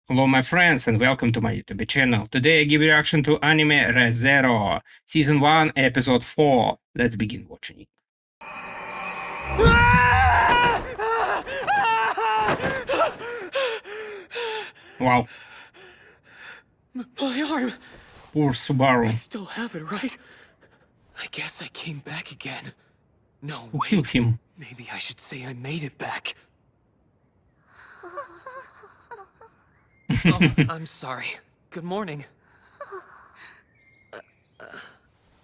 Hello my friends and welcome to my YouTube channel. Today I give a reaction to anime Re:Zero, Season 1, Episode 4. Let's begin watching it. Wow. My arm! Poor Subaru. I still have it, right? I guess I came back again. No, Who killed him? Maybe I should say I made it back. Oh, I'm sorry. Good morning.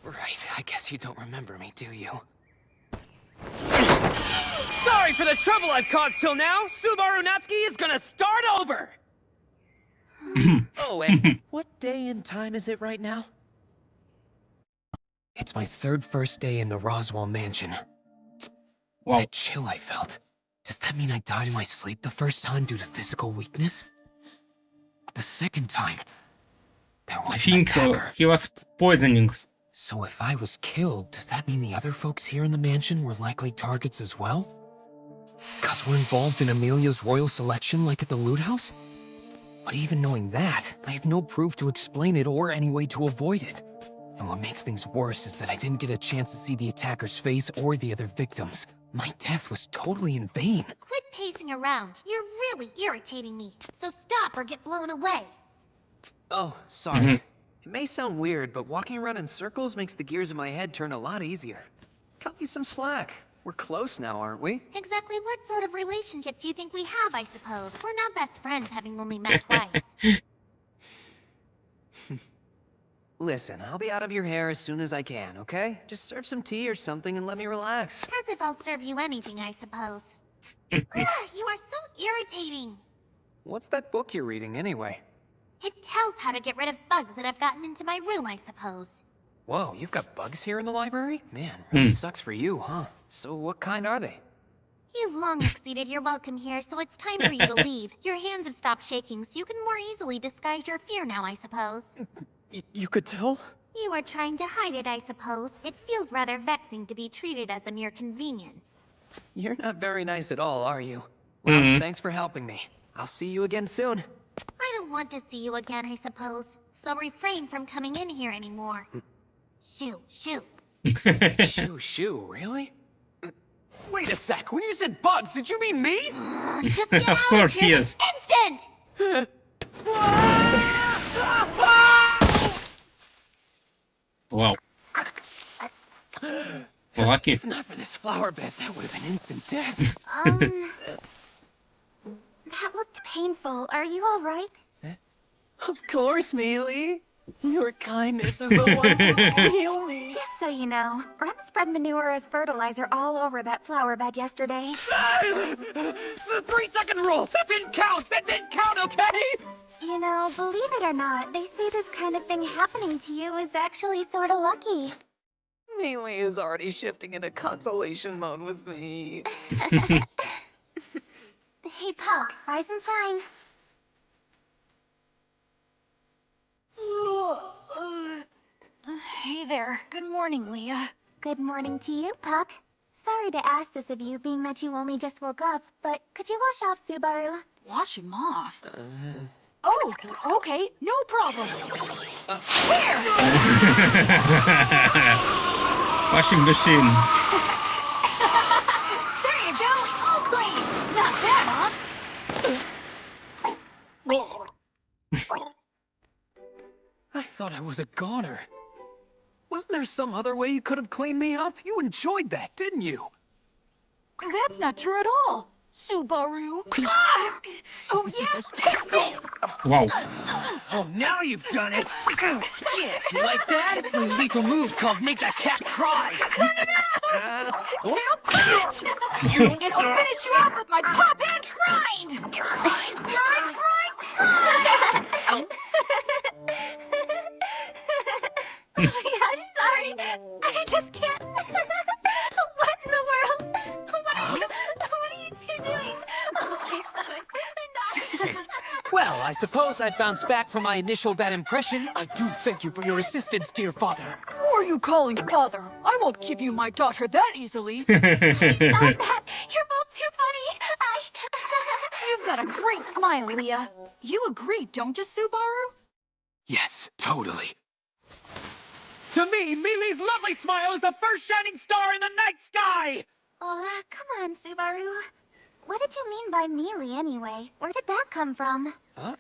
Right, I guess you don't remember me, do you? Sorry for the trouble I've caused till now! Subaru Natsuki is gonna start over! Oh, and what day and time is it right now? It's my first day in the Roswaal mansion. Wow. That chill I felt. Does that mean I died in my sleep the first time due to physical weakness? The second time, there was I think an attacker. he was poisoning. So if I was killed, does that mean the other folks here in the mansion were likely targets as well? 'Cause we're involved in Amelia's royal selection like at the loot house? But even knowing that, I have no proof to explain it or any way to avoid it. And what makes things worse is that I didn't get a chance to see the attacker's face or the other victims. My death was totally in vain. Quit pacing around. You're really irritating me. So stop or get blown away. Oh, sorry. It may sound weird, but walking around in circles makes the gears in my head turn a lot easier. Cut me some slack. We're close now, aren't we? Exactly what sort of relationship do you think we have, I suppose? We're not best friends, having only met twice. Listen, I'll be out of your hair as soon as I can, okay? Just serve some tea or something and let me relax. As if I'll serve you anything, I suppose. Ugh, you are so irritating. What's that book you're reading, anyway? It tells how to get rid of bugs that have gotten into my room, I suppose. Whoa, you've got bugs here in the library? Man, really sucks for you, huh? So what kind are they? You've long exceeded your welcome here, so it's time for you to leave. Your hands have stopped shaking, so you can more easily disguise your fear now, I suppose. You could tell? You are trying to hide it, I suppose. It feels rather vexing to be treated as a mere convenience. You're not very nice at all, are you? Well, thanks for helping me. I'll see you again soon. I don't want to see you again, I suppose. So refrain from coming in here anymore. Shoo, shoo. Shoo, really? Wait a sec, when you said bugs, did you mean me? Just get Of out course, of here yes. this instant! Wow. Lucky. If not for this flower bed, that would have been instant death. That looked painful. Are you alright? Of course, Mealy. Your kindness is the one that will heal me. Just so you know, Rem spread manure as fertilizer all over that flower bed yesterday. The 3-second rule! That didn't count! That didn't count, okay? You know, believe it or not, they say this kind of thing happening to you is actually sort of lucky. Mealy is already shifting into consolation mode with me. Hey, Puck, rise and shine. Hey there. Good morning, Leah. Good morning to you, Puck. Sorry to ask this of you, being that you only just woke up, but could you wash off Subaru? Wash him off. Oh, okay. No problem. Where? Washing machine. There you go. All clean. Not bad, huh? I thought I was a goner. Wasn't there some other way you could have cleaned me up? You enjoyed that, didn't you? That's not true at all. Subaru. Ah! Oh, yeah? Take this! Wow. Oh, now you've done it! You like that? It's my lethal move called Make That Cat Cry! Now punch! And I'll finish you off with my pop and grind! Grind! Yeah, I'm sorry. I just can't. What in the world? What are you two doing? Oh, my stomach. Well, I suppose I've bounced back from my initial bad impression. I do thank you for your assistance, dear father. Who are you calling father? I won't give you my daughter that easily. Stop that. You're both too funny. You've got a great smile, Leah. You agree, don't you, Subaru? Yes, totally. To me, Mealy's lovely smile is the first shining star in the night sky! Come on, Subaru. What did you mean by mealy anyway? Where did that come from? Huh?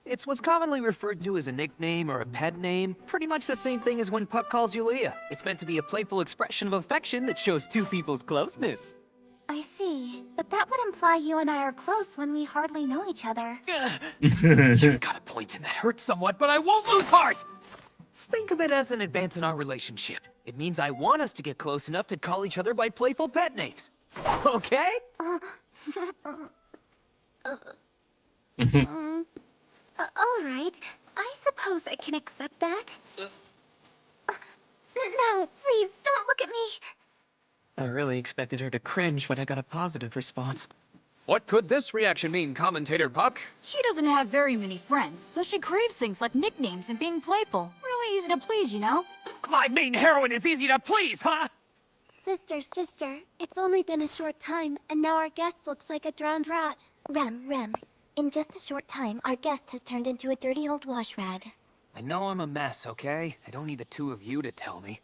It's what's commonly referred to as a nickname or a pet name. Pretty much the same thing as when Puck calls you Leah. It's meant to be a playful expression of affection that shows two people's closeness. I see. But that would imply you and I are close when we hardly know each other. You've got a point, and that hurts somewhat, but I won't lose heart! Think of it as an advance in our relationship. It means I want us to get close enough to call each other by playful pet names. Okay? All right. I suppose I can accept that. No, please, don't look at me. I really expected her to cringe when I got a positive response. What could this reaction mean, Commentator Puck? She doesn't have very many friends, so she craves things like nicknames and being playful. Really easy to please, you know? My main heroine is easy to please, huh? Sister, it's only been a short time, and now our guest looks like a drowned rat. Rem. In just a short time, our guest has turned into a dirty old wash rag. I know I'm a mess, okay? I don't need the two of you to tell me.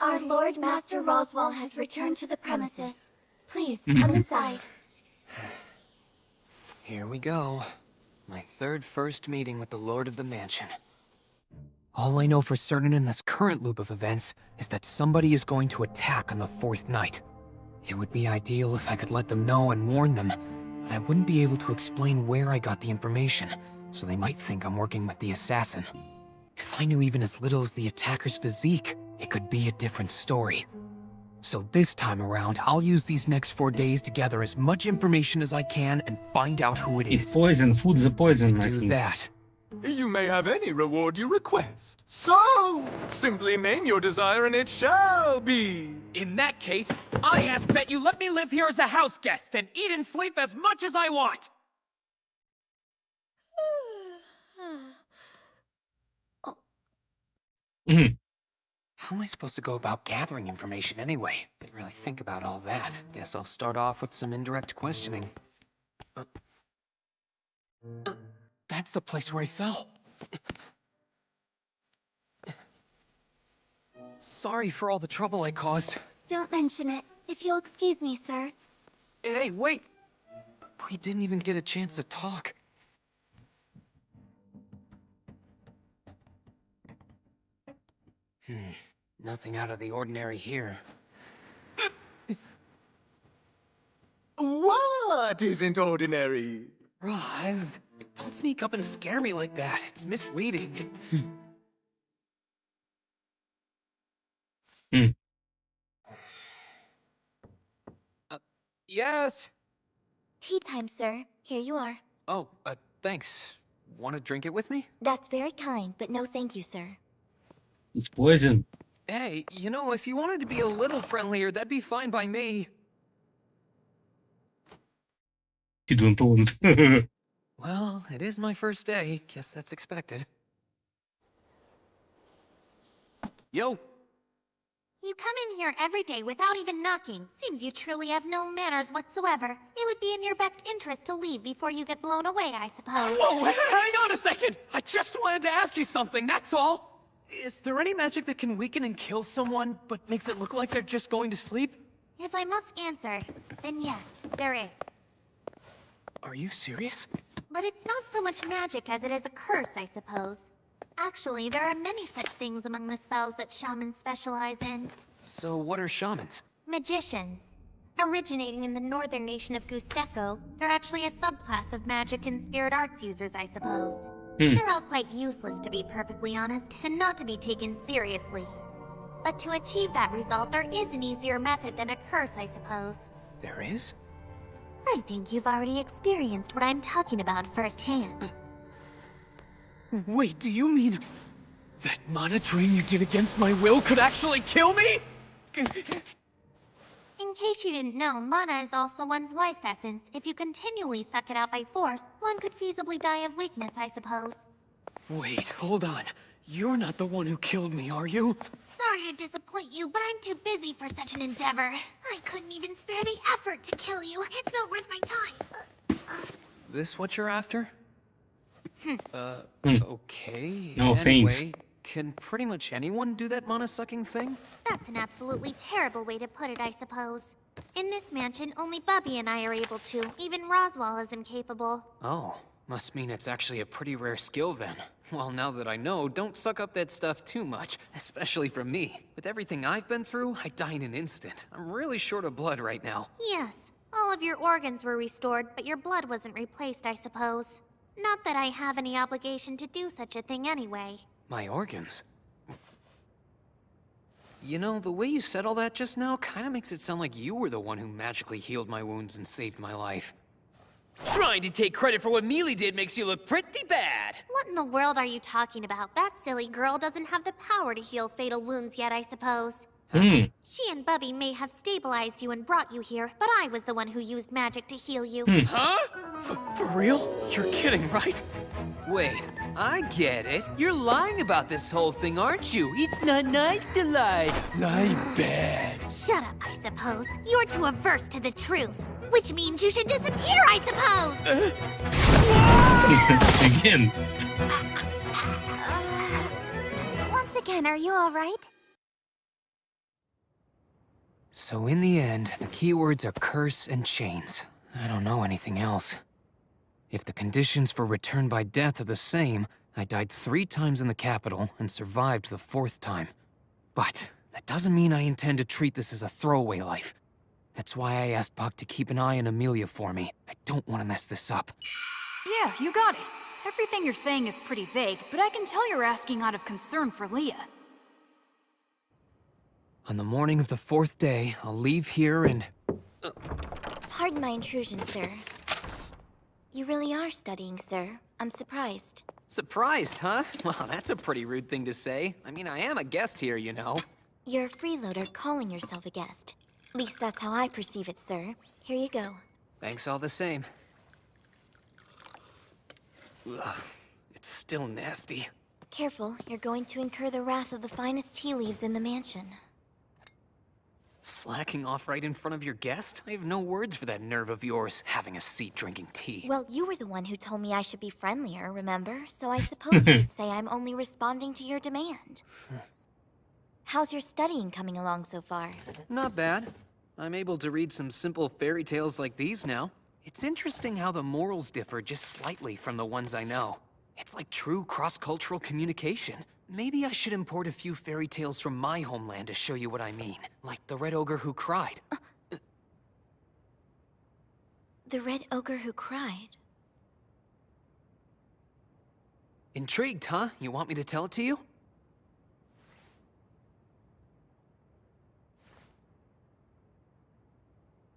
Our Lord Master Roswaal has returned to the premises. Please, come inside. Here we go. My first meeting with the Lord of the Mansion. All I know for certain in this current loop of events is that somebody is going to attack on the 4th night. It would be ideal if I could let them know and warn them, but I wouldn't be able to explain where I got the information, so they might think I'm working with the assassin. If I knew even as little as the attacker's physique, it could be a different story. So this time around, I'll use these next 4 days to gather as much information as I can and find out who it is. It's poison, food the poison, I Do think. that. You may have any reward you request. So, simply name your desire and it shall be. In that case, I ask that you let me live here as a house guest and eat and sleep as much as I want. How am I supposed to go about gathering information anyway? Didn't really think about all that. Guess I'll start off with some indirect questioning. That's the place where I fell. Sorry for all the trouble I caused. Don't mention it. If you'll excuse me, sir. Hey, wait! We didn't even get a chance to talk. Nothing out of the ordinary here. What isn't ordinary? Roz, don't sneak up and scare me like that. It's misleading. Yes? Tea time, sir. Here you are. Oh, thanks. Want to drink it with me? That's very kind, but no thank you, sir. It's poison. Hey, you know, if you wanted to be a little friendlier, that'd be fine by me. You don't want. Well, it is my first day. Guess that's expected. Yo, You come in here every day without even knocking. Seems you truly have no manners whatsoever. It would be in your best interest to leave before you get blown away, I suppose. Whoa, hang on a second! I just wanted to ask you something, that's all! is there any magic that can weaken and kill someone, but makes it look like they're just going to sleep? If I must answer, then yes, there is. Are you serious? But it's not so much magic as it is a curse, I suppose. Actually, there are many such things among the spells that shamans specialize in. So what are shamans? Magicians. Originating in the northern nation of Gusteko, they're actually a subclass of magic and spirit arts users, I suppose. They're all quite useless, to be perfectly honest, and not to be taken seriously. But to achieve that result, there is an easier method than a curse, I suppose. There is? I think you've already experienced what I'm talking about firsthand. Wait, do you mean that mana drain you did against my will could actually kill me? In case you didn't know, mana is also one's life essence. If you continually suck it out by force, one could feasibly die of weakness, I suppose. Wait, hold on. You're not the one who killed me, are you? Sorry to disappoint you, but I'm too busy for such an endeavor. I couldn't even spare the effort to kill you. It's not worth my time. This what you're after? Hmm. Okay. No thanks. Anyway, can pretty much anyone do that mana-sucking thing? That's an absolutely terrible way to put it, I suppose. In this mansion, only Bubby and I are able to. Even Roswaal is incapable. Oh, must mean it's actually a pretty rare skill then. Well, now that I know, don't suck up that stuff too much, especially from me. With everything I've been through, I die in an instant. I'm really short of blood right now. Yes, all of your organs were restored, but your blood wasn't replaced, I suppose. Not that I have any obligation to do such a thing anyway. My organs? You know, the way you said all that just now kinda makes it sound like you were the one who magically healed my wounds and saved my life. Trying to take credit for what Mealy did makes you look pretty bad. What in the world are you talking about? That silly girl doesn't have the power to heal fatal wounds yet, I suppose. Hmm. She and Bubby may have stabilized you and brought you here, but I was the one who used magic to heal you. Huh? For real? You're kidding, right? Wait, I get it. You're lying about this whole thing, aren't you? It's not nice to lie. Lie bad. Shut up, I suppose. You're too averse to the truth. Which means you should disappear, I suppose! Again. Once again, are you alright? So in the end, the keywords are curse and chains. I don't know anything else. If the conditions for return by death are the same, I died 3 times in the capital and survived the 4th time. But that doesn't mean I intend to treat this as a throwaway life. That's why I asked Buck to keep an eye on Amelia for me. I don't want to mess this up. Yeah, you got it. Everything you're saying is pretty vague, but I can tell you're asking out of concern for Leah. On the morning of the 4th day, I'll leave here and... Pardon my intrusion, sir. You really are studying, sir. I'm surprised. Surprised, huh? Well, that's a pretty rude thing to say. I mean, I am a guest here, you know. You're a freeloader calling yourself a guest. At least that's how I perceive it, sir. Here you go. Thanks all the same. Ugh, it's still nasty. Careful, you're going to incur the wrath of the finest tea leaves in the mansion. Slacking off right in front of your guest? I have no words for that nerve of yours, having a seat drinking tea. Well, you were the one who told me I should be friendlier, remember? So I suppose you'd say I'm only responding to your demand. How's your studying coming along so far? Not bad. I'm able to read some simple fairy tales like these now. It's interesting how the morals differ just slightly from the ones I know. It's like true cross-cultural communication. Maybe I should import a few fairy tales from my homeland to show you what I mean. Like the Red Ogre Who Cried. The Red Ogre Who Cried? Intrigued, huh? You want me to tell it to you?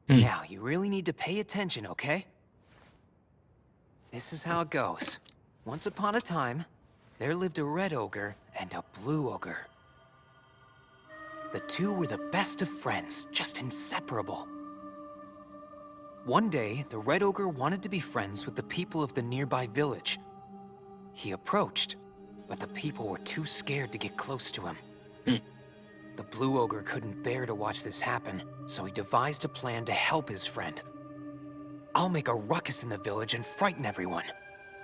Now, you really need to pay attention, okay? This is how it goes. Once upon a time, there lived a red ogre and a blue ogre. The two were the best of friends, just inseparable. One day, the red ogre wanted to be friends with the people of the nearby village. He approached, but the people were too scared to get close to him. The blue ogre couldn't bear to watch this happen, so he devised a plan to help his friend. I'll make a ruckus in the village and frighten everyone.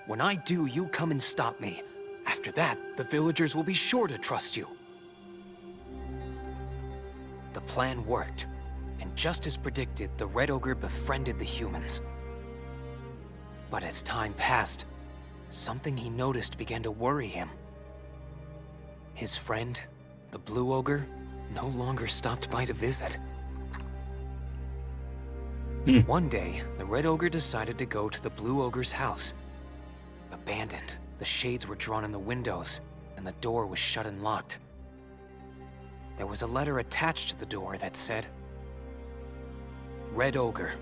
When I do, you come and stop me. After that, the villagers will be sure to trust you. The plan worked, and just as predicted, the Red Ogre befriended the humans. But as time passed, something he noticed began to worry him. His friend, the Blue Ogre, no longer stopped by to visit. One day, the Red Ogre decided to go to the Blue Ogre's house. Abandoned, the shades were drawn in the windows, and the door was shut and locked. There was a letter attached to the door that said, Red Ogre,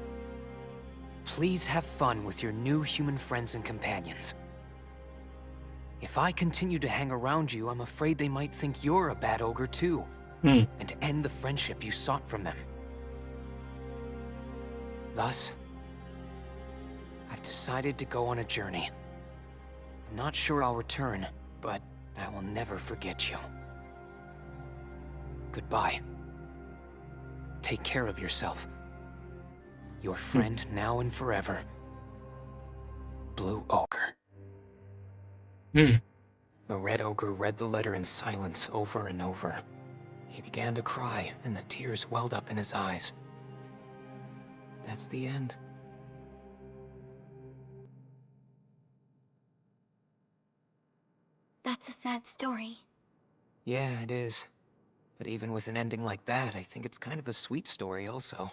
please have fun with your new human friends and companions. If I continue to hang around you, I'm afraid they might think you're a bad ogre too, and end the friendship you sought from them. Thus, I've decided to go on a journey. I'm not sure I'll return, but I will never forget you. Goodbye. Take care of yourself. Your friend now and forever, Blue Ogre. Hmm. The Red Ogre read the letter in silence over and over. He began to cry, and the tears welled up in his eyes. That's the end. That's a sad story. Yeah, it is. But even with an ending like that, I think it's kind of a sweet story also.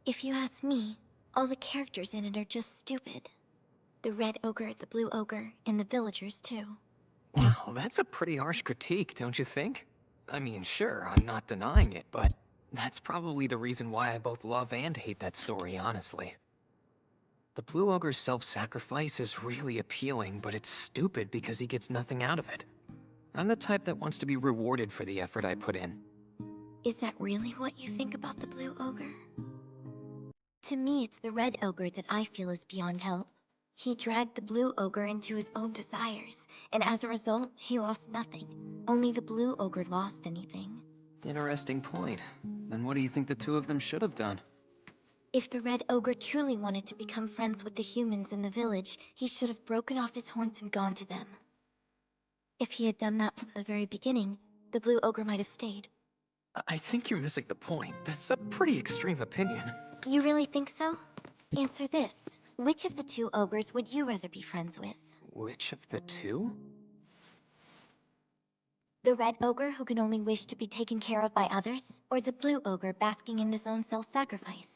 If you ask me, all the characters in it are just stupid. The Red Ogre, the Blue Ogre, and the villagers too. Wow, that's a pretty harsh critique, don't you think? I mean, sure, I'm not denying it, but that's probably the reason why I both love and hate that story, honestly. The Blue Ogre's self-sacrifice is really appealing, but it's stupid because he gets nothing out of it. I'm the type that wants to be rewarded for the effort I put in. Is that really what you think about the Blue Ogre? To me, it's the Red Ogre that I feel is beyond help. He dragged the Blue Ogre into his own desires, and as a result, he lost nothing. Only the Blue Ogre lost anything. Interesting point. Then what do you think the two of them should have done? If the Red Ogre truly wanted to become friends with the humans in the village, he should have broken off his horns and gone to them. If he had done that from the very beginning, the Blue Ogre might have stayed. I think you're missing the point. That's a pretty extreme opinion. You really think so? Answer this. Which of the two ogres would you rather be friends with? Which of the two? The Red Ogre who can only wish to be taken care of by others? Or the Blue Ogre basking in his own self-sacrifice?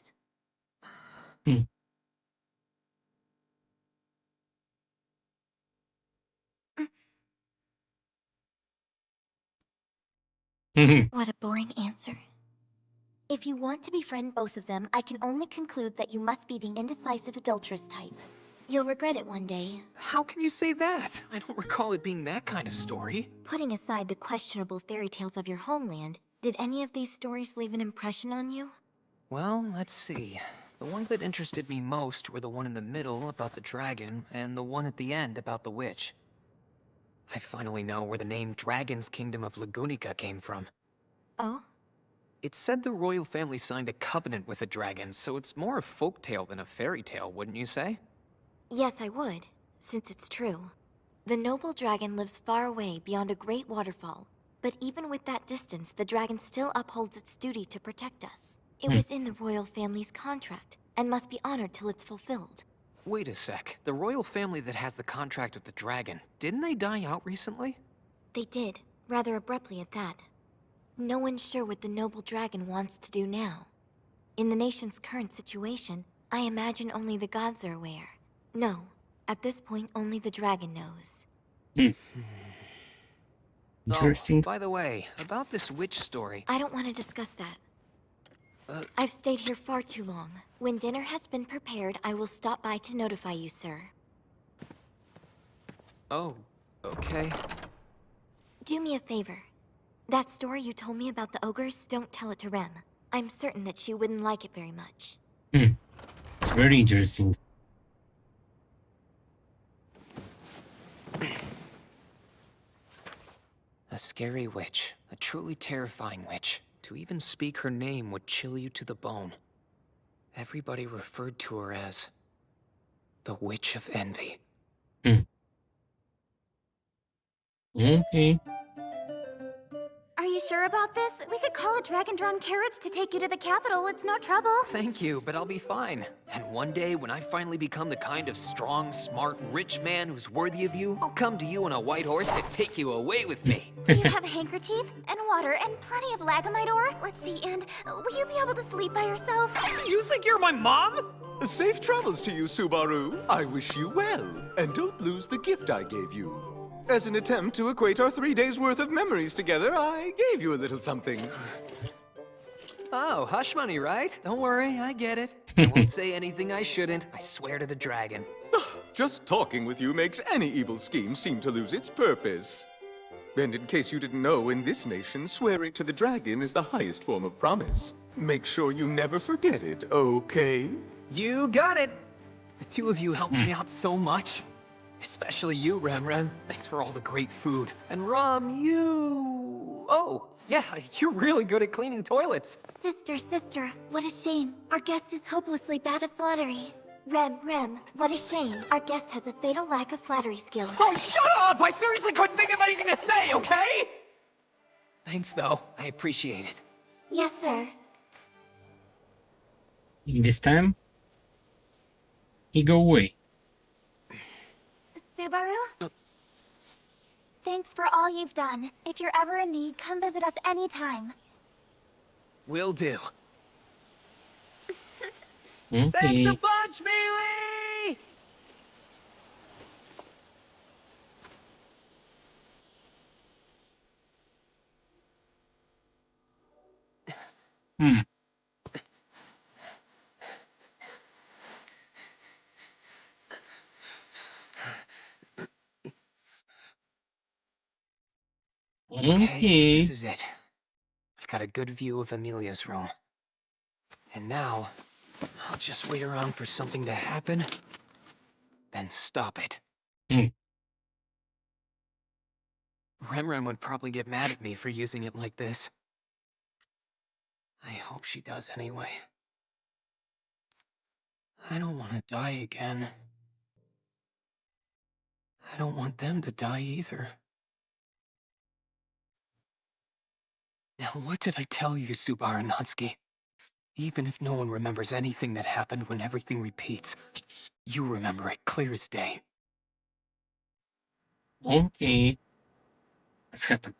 Hmm. What a boring answer. If you want to befriend both of them, I can only conclude that you must be the indecisive adulteress type. You'll regret it one day. How can you say that? I don't recall it being that kind of story. Putting aside the questionable fairy tales of your homeland, did any of these stories leave an impression on you? Well, let's see. The ones that interested me most were the one in the middle about the dragon, and the one at the end about the witch. I finally know where the name Dragon's Kingdom of Lagunica came from. Oh? It said the royal family signed a covenant with a dragon, so it's more a folktale than a fairy tale, wouldn't you say? Yes, I would, since it's true. The noble dragon lives far away beyond a great waterfall, but even with that distance, the dragon still upholds its duty to protect us. It was in the royal family's contract, and must be honored till it's fulfilled. Wait a sec. The royal family that has the contract with the dragon, didn't they die out recently? They did, rather abruptly at that. No one's sure what the noble dragon wants to do now. In the nation's current situation, I imagine only the gods are aware. No, at this point only the dragon knows. Interesting. Oh, by the way, about this witch story... I don't want to discuss that. I've stayed here far too long. When dinner has been prepared, I will stop by to notify you, sir. Oh, okay. Do me a favor. That story you told me about the ogres, don't tell it to Rem. I'm certain that she wouldn't like it very much. It's very interesting. A scary witch. A truly terrifying witch. To even speak her name would chill you to the bone. Everybody referred to her as... the Witch of Envy. Okay. Are you sure about this? We could call a dragon-drawn carriage to take you to the capital. It's no trouble. Thank you, but I'll be fine. And one day, when I finally become the kind of strong, smart, rich man who's worthy of you, I'll come to you on a white horse to take you away with me. Do you have a handkerchief and water and plenty of lagamite ore? Let's see, and will you be able to sleep by yourself? You think you're my mom? Safe travels to you, Subaru. I wish you well. And don't lose the gift I gave you. As an attempt to equate our 3 days' worth of memories together, I gave you a little something. Oh, hush money, right? Don't worry, I get it. I won't say anything I shouldn't. I swear to the dragon. Just talking with you makes any evil scheme seem to lose its purpose. And in case you didn't know, in this nation, swearing to the dragon is the highest form of promise. Make sure you never forget it, okay? You got it! The two of you helped me out so much. Especially you, Rem. Thanks for all the great food. And Ram, you... Oh, yeah, you're really good at cleaning toilets. Sister, what a shame. Our guest is hopelessly bad at flattery. Rem, what a shame. Our guest has a fatal lack of flattery skills. Oh, shut up! I seriously couldn't think of anything to say, okay? Thanks, though. I appreciate it. Yes, sir. This time, he go away. Subaru? Thanks for all you've done. If you're ever in need, come visit us anytime. Will do. Thanks Okay. a bunch, Mealy! Hmm. Okay, Okay. this is it. I've got a good view of Amelia's room. And now, I'll just wait around for something to happen, then stop it. Hmm. Rem Ram would probably get mad at me for using it like this. I hope she does anyway. I don't want to die again. I don't want them to die either. Now what did I tell you, Subaru Natsuki? Even if no one remembers anything that happened when everything repeats, you remember it clear as day. Okay. What's happened?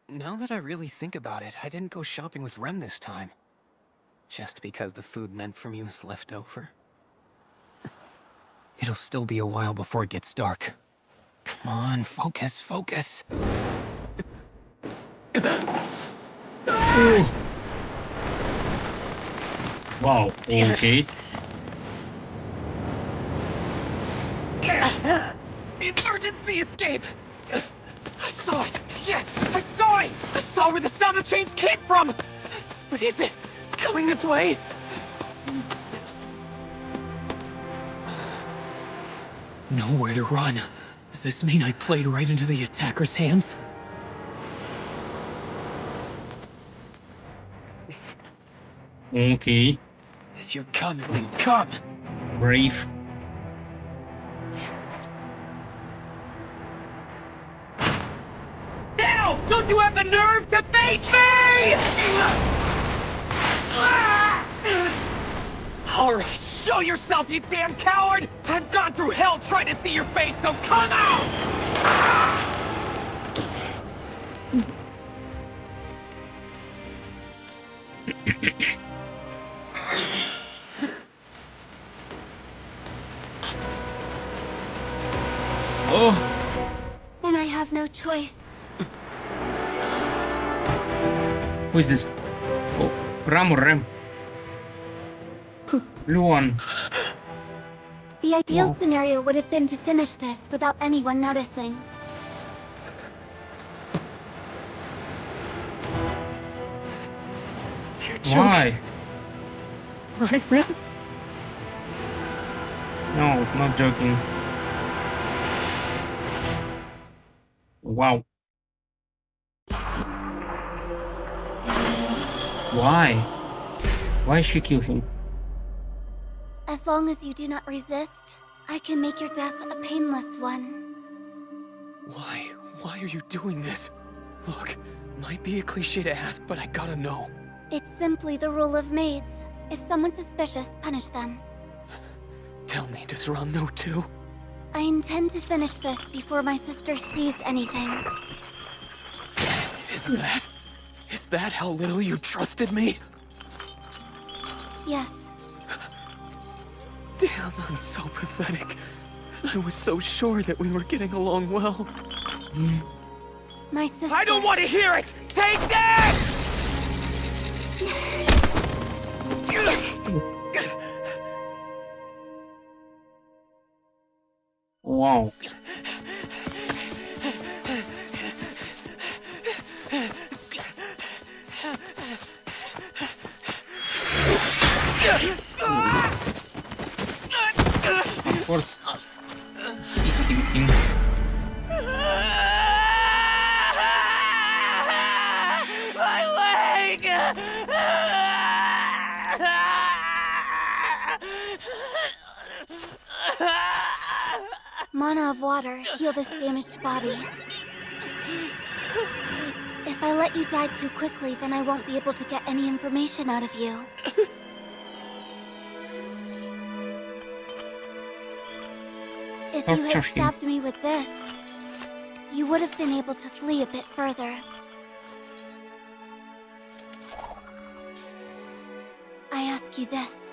Now that I really think about it, I didn't go shopping with Rem this time. Just because the food meant for me was left over. It'll still be a while before it gets dark. Come on, focus, focus. Ooh. Wow. Okay. Emergency escape! I saw it! Yes! I saw it! I saw where the sound of chains came from! But is it coming this way? Nowhere to run. Does this mean I played right into the attacker's hands? Okay. If you're coming, then come! Brave. Now! Don't you have the nerve to face me? Alright, show yourself, you damn coward! I've gone through hell trying to see your face, so come out! Oh. And I have no choice. Who is this? Oh. Ram or Rem? Blue one. The ideal Wow. scenario would have been to finish this without anyone noticing. You're joking, Why? right, Rem? No, not joking. Wow. Why? Why she kill him? As long as you do not resist, I can make your death a painless one. Why? Why are you doing this? Look, might be a cliche to ask, but I gotta know. It's simply the rule of maids. If someone's suspicious, punish them. Tell me, does Ram know too? I intend to finish this before my sister sees anything. Is that how little you trusted me? Yes. Damn, I'm so pathetic. I was so sure that we were getting along well. My sister... I don't want to hear it! Take this! Wow. Of course. My leg! Mana of water, heal this damaged body. If I let you die too quickly, then I won't be able to get any information out of you. If you had stabbed me with this, you would have been able to flee a bit further. I ask you this.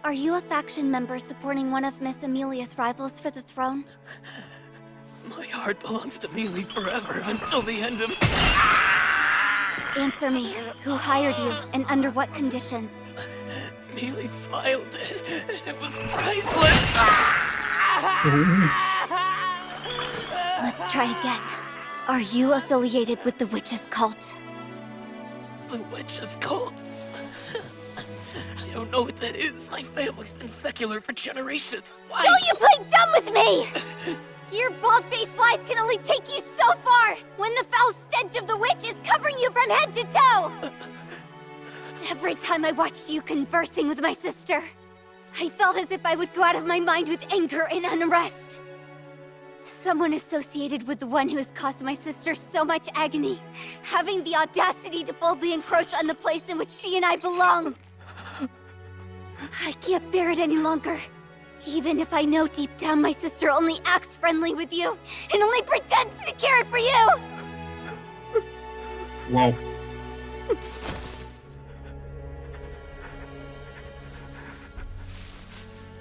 Are you a faction member supporting one of Miss Amelia's rivals for the throne? My heart belongs to Mealy forever until the end of... Answer me. Who hired you, and under what conditions? Mealy smile did, and it was priceless. Let's try again. Are you affiliated with the Witch's cult? The Witch's cult? I don't know what that is. My family's been secular for generations. Why? Don't you play dumb with me! Your bald-faced lies can only take you so far when the foul stench of the witch is covering you from head to toe! Every time I watched you conversing with my sister, I felt as if I would go out of my mind with anger and unrest. Someone associated with the one who has caused my sister so much agony, having the audacity to boldly encroach on the place in which she and I belong. I can't bear it any longer. Even if I know deep down my sister only acts friendly with you, and only pretends to care for you! Wow.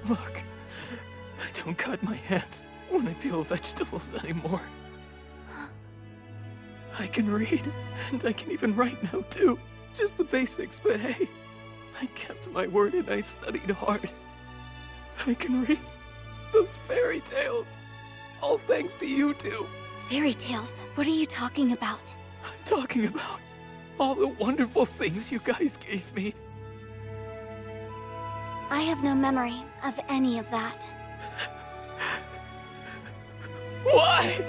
Look, I don't cut my hands when I peel vegetables anymore. I can read, and I can even write now too. Just the basics, but hey, I kept my word and I studied hard. I can read those fairy tales, all thanks to you two. Fairy tales? What are you talking about? I'm talking about all the wonderful things you guys gave me. I have no memory of any of that. Why?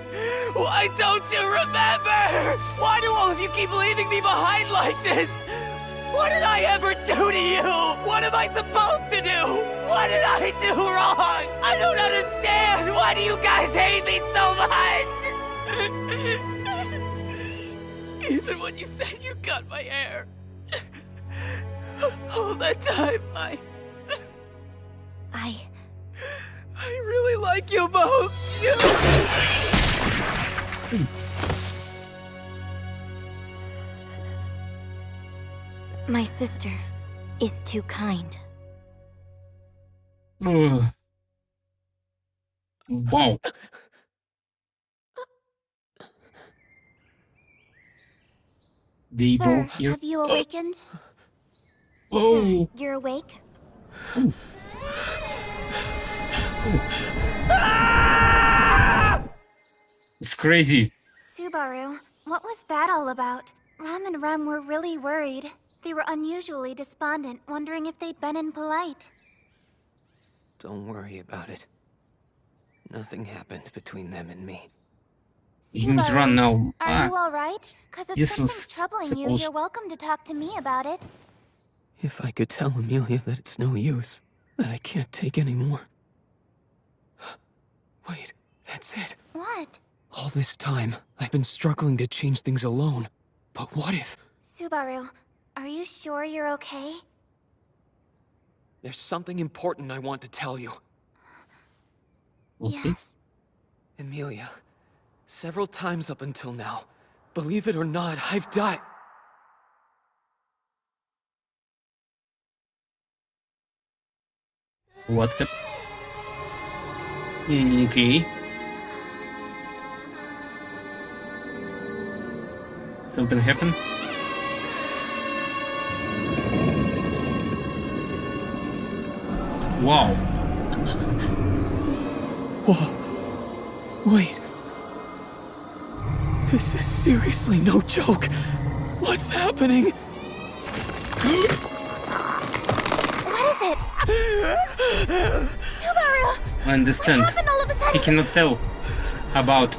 Why don't you remember? Why do all of you keep leaving me behind like this? What did I ever do to you? What am I supposed to do? What did I do wrong? I don't understand. Why do you guys hate me so much? Even when you said you cut my hair. All that time, I really like you both. My sister is too kind. Wow. Sir, here. have you awakened? Oh. Sir, you're awake? It's crazy. Subaru, what was that all about? Rem and Ram were really worried. They were unusually despondent, wondering if they'd been impolite. Don't worry about it. Nothing happened between them and me. You need to run now. Are you alright? Cause if useless, something's troubling you, suppose. you're welcome to talk to me about it. If I could tell Amelia that it's no use, that I can't take any more. Wait, that's it. What? All this time, I've been struggling to change things alone. But what if... Subaru, are you sure you're okay? There's something important I want to tell you. Okay. Yes. Amelia, several times up until now, believe it or not, I've died. What happened? Okay. Something happened? Wow. Whoa. Wait. This is seriously no joke. What's happening? What is it? Subaru! I understand. What happened all of a He sudden? cannot tell about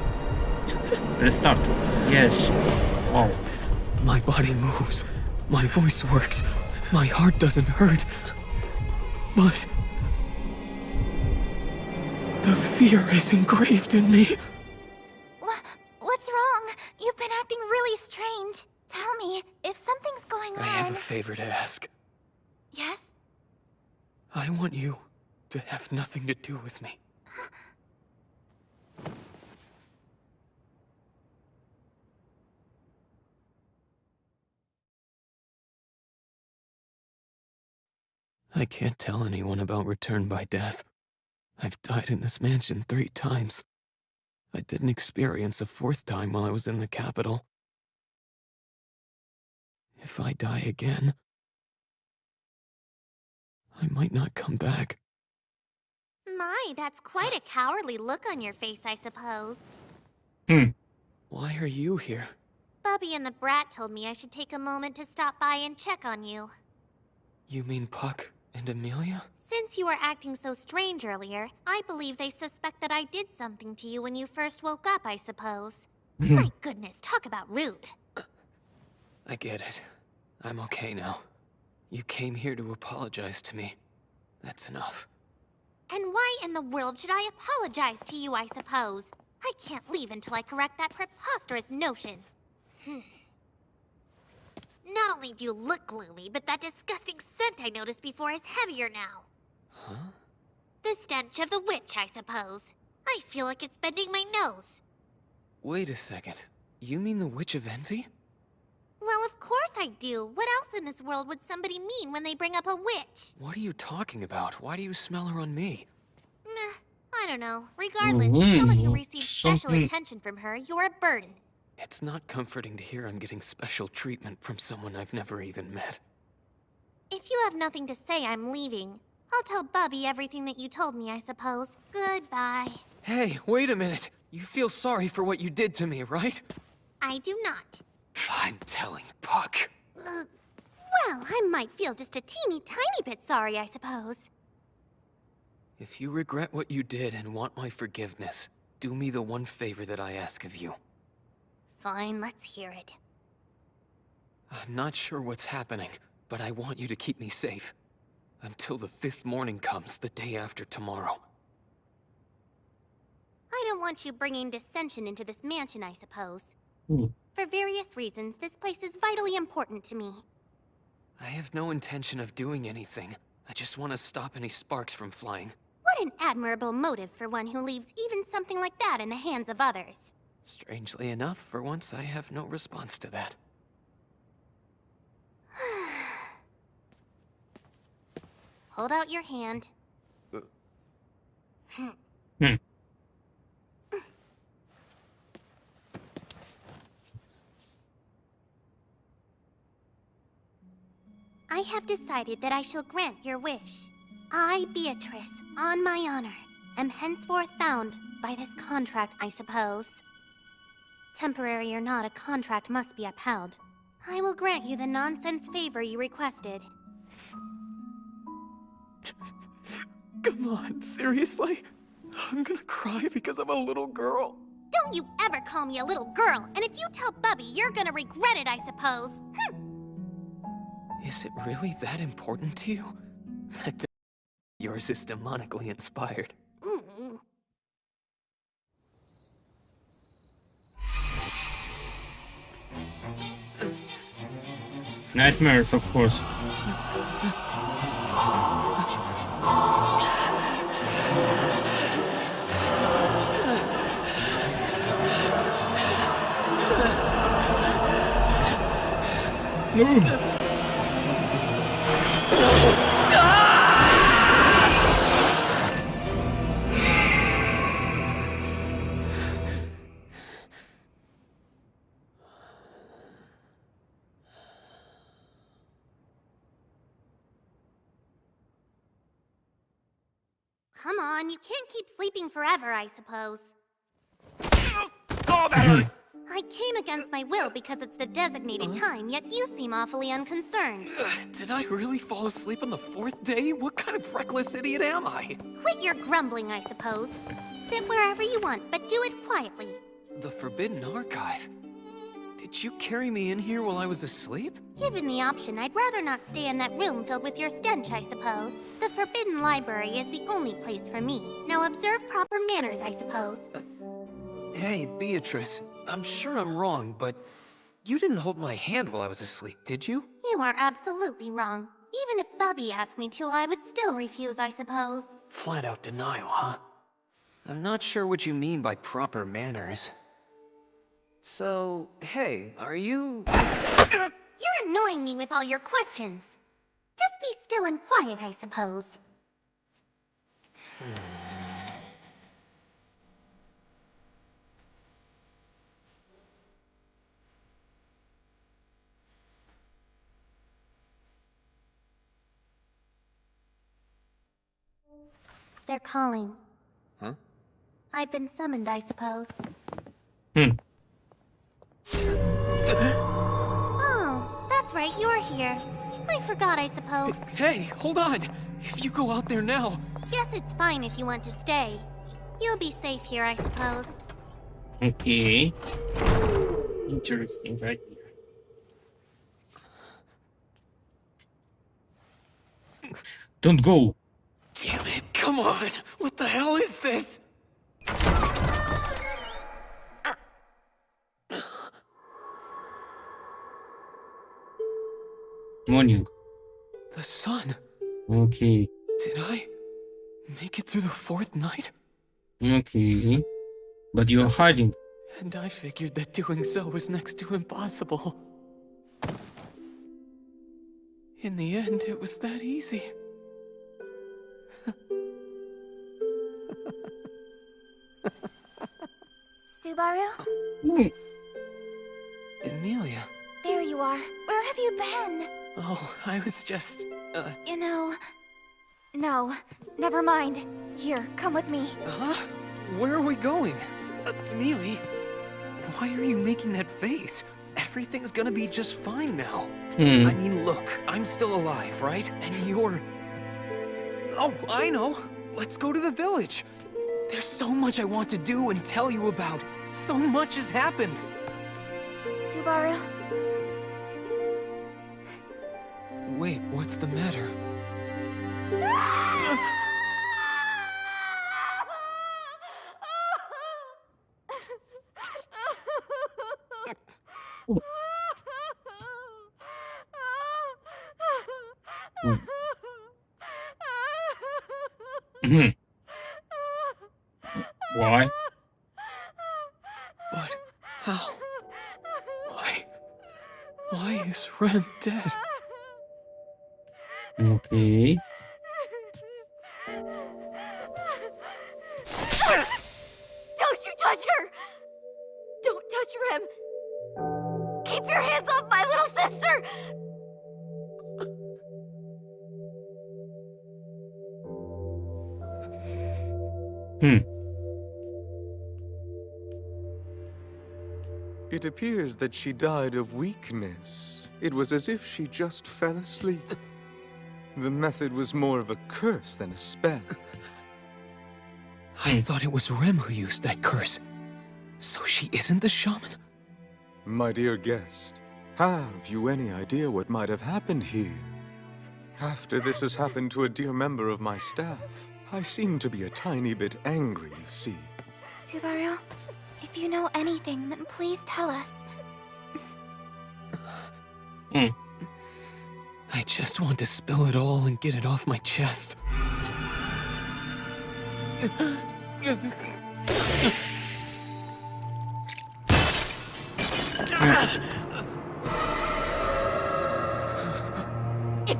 restart. Yes. Wow. My body moves. My voice works. My heart doesn't hurt. But The fear is engraved in me. What's wrong? You've been acting really strange. Tell me, if something's going on... I have a favor to ask. Yes? I want you to have nothing to do with me. I can't tell anyone about return by death. I've died in this mansion 3 times. I didn't experience a 4th time while I was in the capital. If I die again, I might not come back. My, that's quite a cowardly look on your face, I suppose. Why are you here? Bubby and the brat told me I should take a moment to stop by and check on you. You mean Puck and Amelia? Since you were acting so strange earlier, I believe they suspect that I did something to you when you first woke up, I suppose. My goodness, talk about rude. I get it. I'm okay now. You came here to apologize to me. That's enough. And why in the world should I apologize to you, I suppose? I can't leave until I correct that preposterous notion. Not only do you look gloomy, but that disgusting scent I noticed before is heavier now. Huh? The stench of the witch, I suppose. I feel like it's bending my nose. Wait a second. You mean the Witch of Envy? Well, of course I do. What else in this world would somebody mean when they bring up a witch? What are you talking about? Why do you smell her on me? Meh, I don't know. Regardless, as someone who receives special attention from her, you're a burden. It's not comforting to hear I'm getting special treatment from someone I've never even met. If you have nothing to say, I'm leaving. I'll tell Bubby everything that you told me, I suppose. Goodbye. Hey, wait a minute. You feel sorry for what you did to me, right? I do not. I'm telling Puck. Well, I might feel just a teeny tiny bit sorry, I suppose. If you regret what you did and want my forgiveness, do me the one favor that I ask of you. Fine, let's hear it. I'm not sure what's happening, but I want you to keep me safe. Until the 5th morning comes, the day after tomorrow. I don't want you bringing dissension into this mansion, I suppose. For various reasons, this place is vitally important to me. I have no intention of doing anything. I just want to stop any sparks from flying. What an admirable motive for one who leaves even something like that in the hands of others. Strangely enough, for once I have no response to that. Hold out your hand. I have decided that I shall grant your wish. I, Beatrice, on my honor, am henceforth bound by this contract, I suppose. Temporary or not, a contract must be upheld. I will grant you the nonsense favor you requested. Come on, seriously? I'm gonna cry because I'm a little girl. Don't you ever call me a little girl, and if you tell Bubby, you're gonna regret it, I suppose. Is it really that important to you? That yours is demonically inspired. Nightmares, of course. Come on, you can't keep sleeping forever, I suppose. Oh, that hurt! I came against my will because it's the designated time, yet you seem awfully unconcerned. Did I really fall asleep on the 4th day? What kind of reckless idiot am I? Quit your grumbling, I suppose. Sit wherever you want, but do it quietly. The Forbidden Archive? Did you carry me in here while I was asleep? Given the option, I'd rather not stay in that room filled with your stench, I suppose. The Forbidden Library is the only place for me. Now observe proper manners, I suppose. Hey, Beatrice, I'm sure I'm wrong, but you didn't hold my hand while I was asleep, did you? You are absolutely wrong. Even if Bubby asked me to, I would still refuse, I suppose. Flat out denial, huh? I'm not sure what you mean by proper manners. So, hey, are you... You're annoying me with all your questions. Just be still and quiet, I suppose. They're calling. Huh? I've been summoned, I suppose. Oh, that's right, you're here. I forgot, I suppose. Hey, hold on! If you go out there now... Guess it's fine if you want to stay. You'll be safe here, I suppose. Okay. Interesting idea. Don't go. Damn it, come on! What the hell is this? Morning. The sun. Okay. Did I make it through the fourth night? Okay. But you're hiding. And I figured that doing so was next to impossible. In the end, it was that easy. Subaru? Emilia. There you are. Where have you been? Oh, I was just, You know... No, never mind. Here, come with me. Huh? Where are we going? Neely, why are you making that face? Everything's gonna be just fine now. I mean, look, I'm still alive, right? And you're... Oh, I know. Let's go to the village. There's so much I want to do and tell you about. So much has happened. Subaru? Wait, what's the matter? Why? But how? Why is Rem dead? Okay. Don't you touch her! Don't touch Rem! Keep your hands off my little sister! It appears that she died of weakness. It was as if she just fell asleep. The method was more of a curse than a spell. I thought it was Rem who used that curse. So she isn't the shaman? My dear guest, have you any idea what might have happened here? After this has happened to a dear member of my staff, I seem to be a tiny bit angry, you see. Subaru, if you know anything, then please tell us. I just want to spill it all and get it off my chest. If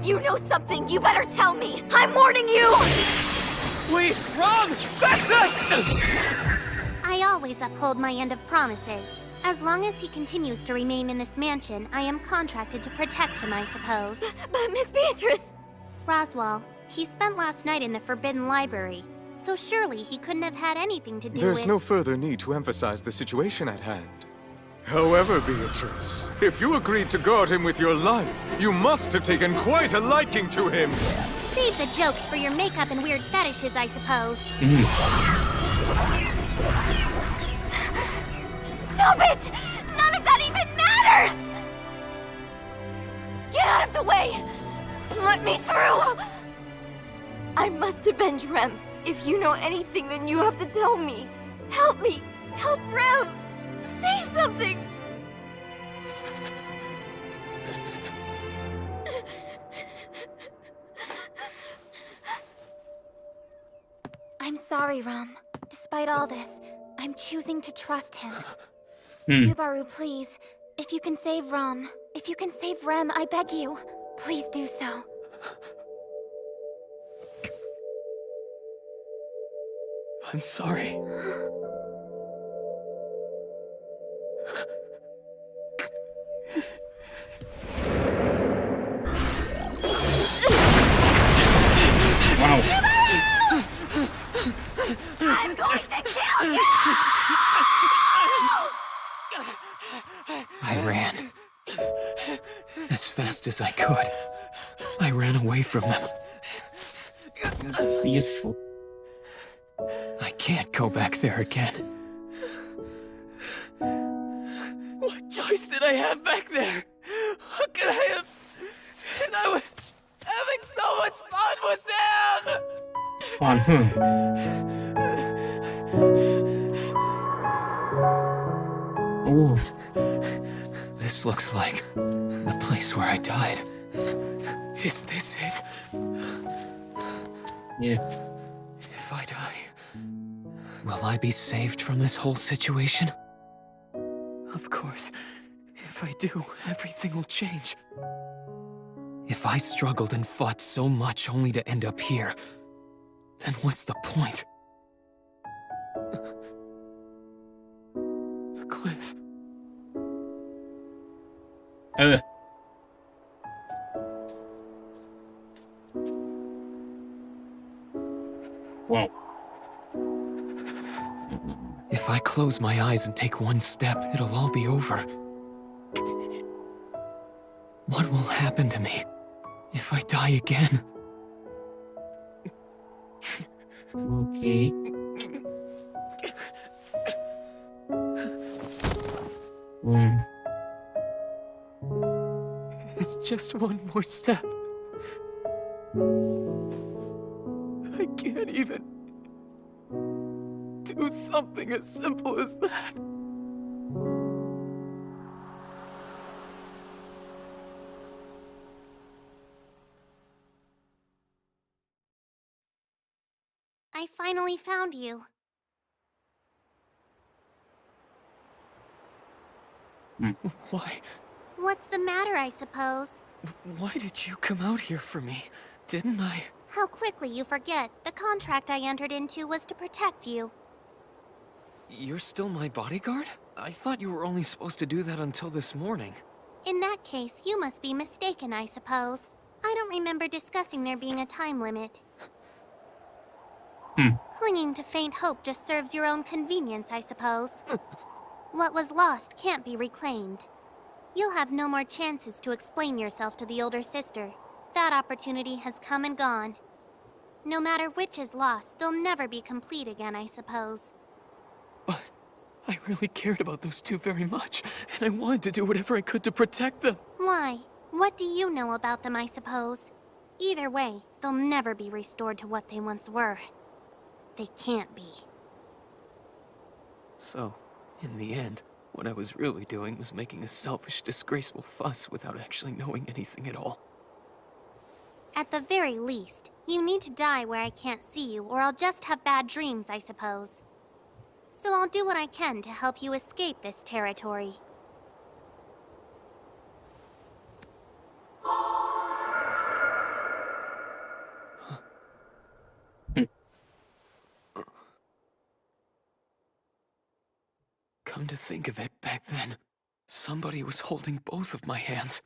you know something, you better tell me! I'm warning you! Wait, Ram! That's it! I always uphold my end of promises. As long as he continues to remain in this mansion, I am contracted to protect him, I suppose. But Miss Beatrice... Roswaal, he spent last night in the Forbidden Library, so surely he couldn't have had anything to do with... There's no further need to emphasize the situation at hand. However, Beatrice, if you agreed to guard him with your life, you must have taken quite a liking to him. Save the jokes for your makeup and weird fetishes, I suppose. Stop it! None of that even matters! the way! Let me through! I must avenge Rem. If you know anything, then you have to tell me. Help me! Help Rem! Say something! I'm sorry, Ram. Despite all this, I'm choosing to trust him. Subaru, please. If you can save Ram, if you can save Rem, I beg you. Please do so. I'm sorry. Wow. I'm going to kill you! I ran. As fast as I could. I ran away from them. It's useful. I can't go back there again. What choice did I have back there? What could I have? And I was having so much fun with them! Fun, Ooh. This looks like the place where I died. Is this it? Yes. If I die, will I be saved from this whole situation? Of course. If I do, everything will change. If I struggled and fought so much only to end up here, then what's the point? The cliff. Wow. If I close my eyes and take one step, it'll all be over. What will happen to me if I die again? Okay. It's just one more step. I can't even do something as simple as that. I finally found you. Why? What's the matter, I suppose? Why did you come out here for me? Didn't I? How quickly you forget. The contract I entered into was to protect you. You're still my bodyguard? I thought you were only supposed to do that until this morning. In that case, you must be mistaken, I suppose. I don't remember discussing there being a time limit. Clinging to faint hope just serves your own convenience, I suppose. What was lost can't be reclaimed. You'll have no more chances to explain yourself to the older sister. That opportunity has come and gone. No matter which is lost, they'll never be complete again, I suppose. But I really cared about those two very much, and I wanted to do whatever I could to protect them. Why? What do you know about them, I suppose? Either way, they'll never be restored to what they once were. They can't be. So, in the end, what I was really doing was making a selfish, disgraceful fuss without actually knowing anything at all. At the very least, you need to die where I can't see you, or I'll just have bad dreams, I suppose. So I'll do what I can to help you escape this territory. Come to think of it, back then, somebody was holding both of my hands.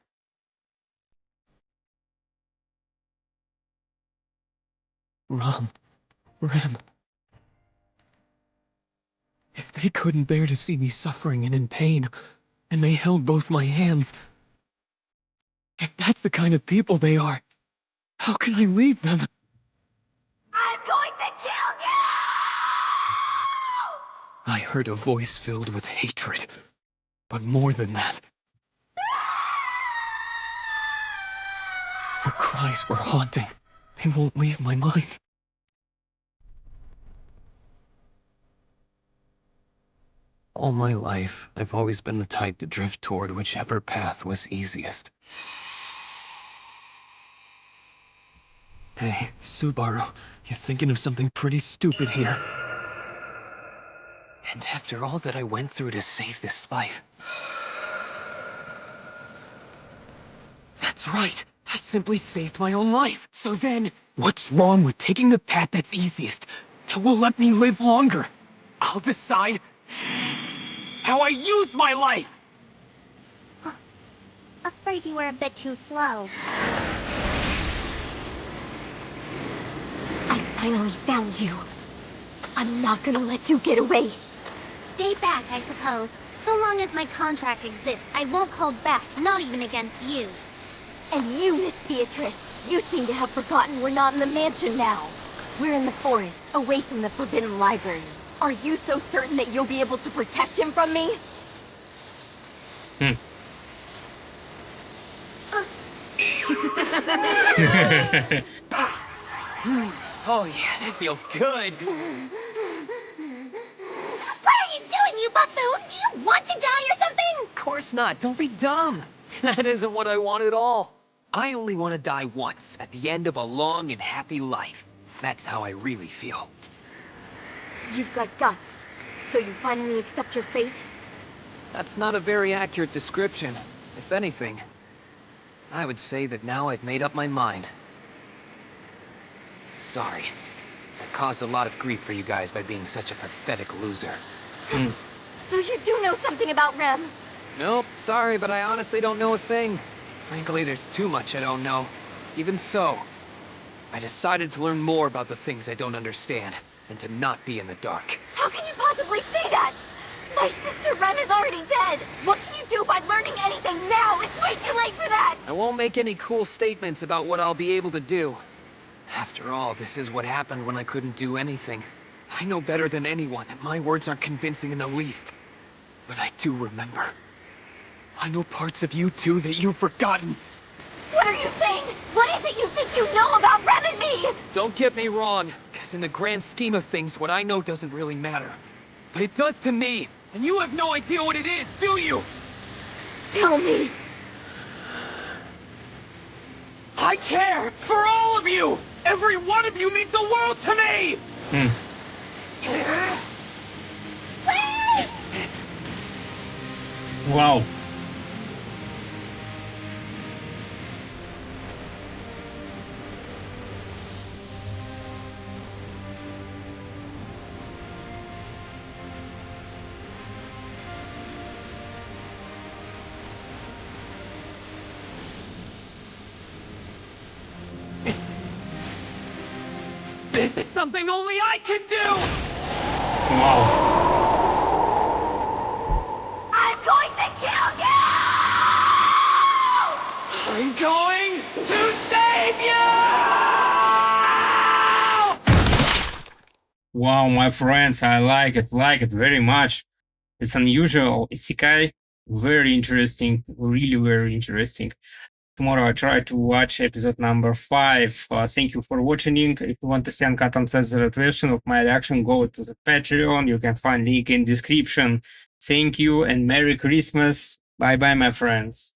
Ram. Rem. If they couldn't bear to see me suffering and in pain, and they held both my hands, if that's the kind of people they are, how can I leave them? I'm going to kill you! I heard a voice filled with hatred, but more than that. Her cries were haunting. They won't leave my mind. All my life, I've always been the type to drift toward whichever path was easiest. Hey, Subaru, you're thinking of something pretty stupid here. And after all that I went through to save this life... That's right! I simply saved my own life! So then, what's wrong with taking the path that's easiest, that will let me live longer? I'll decide how I use my life! Afraid you were a bit too slow. I finally found you. I'm not gonna let you get away. Stay back, I suppose. So long as my contract exists, I won't hold back, not even against you. And you, Miss Beatrice, you seem to have forgotten we're not in the mansion now. We're in the forest, away from the Forbidden Library. Are you so certain that you'll be able to protect him from me? Oh yeah, that feels good. What are you doing, you buffoon? Do you want to die or something? Of course not, don't be dumb. That isn't what I want at all. I only want to die once, at the end of a long and happy life. That's how I really feel. You've got guts, so you finally accept your fate? That's not a very accurate description. If anything, I would say that now I've made up my mind. Sorry. I caused a lot of grief for you guys by being such a pathetic loser. So you do know something about Rem? Nope, sorry, but I honestly don't know a thing. Frankly, there's too much I don't know. Even so, I decided to learn more about the things I don't understand, and to not be in the dark. How can you possibly say that? My sister Rem is already dead! What can you do by learning anything now? It's way too late for that! I won't make any cool statements about what I'll be able to do. After all, this is what happened when I couldn't do anything. I know better than anyone that my words aren't convincing in the least. But I do remember. I know parts of you too that you've forgotten. What are you saying? What is it you think you know about Rem and me? Don't get me wrong, because in the grand scheme of things, what I know doesn't really matter. But it does to me, and you have no idea what it is, do you? Tell me. I care for all of you! Every one of you means the world to me! Wow. This is something only I can do! Wow. I'm going to kill you! I'm going to save you! Wow, my friends, I like it very much. It's unusual. Isekai, very interesting, really very interesting. Tomorrow I try to watch episode number 5. Thank you for watching. If you want to see uncensored version of my reaction, go to the Patreon. You can find link in description. Thank you and Merry Christmas. Bye bye, my friends.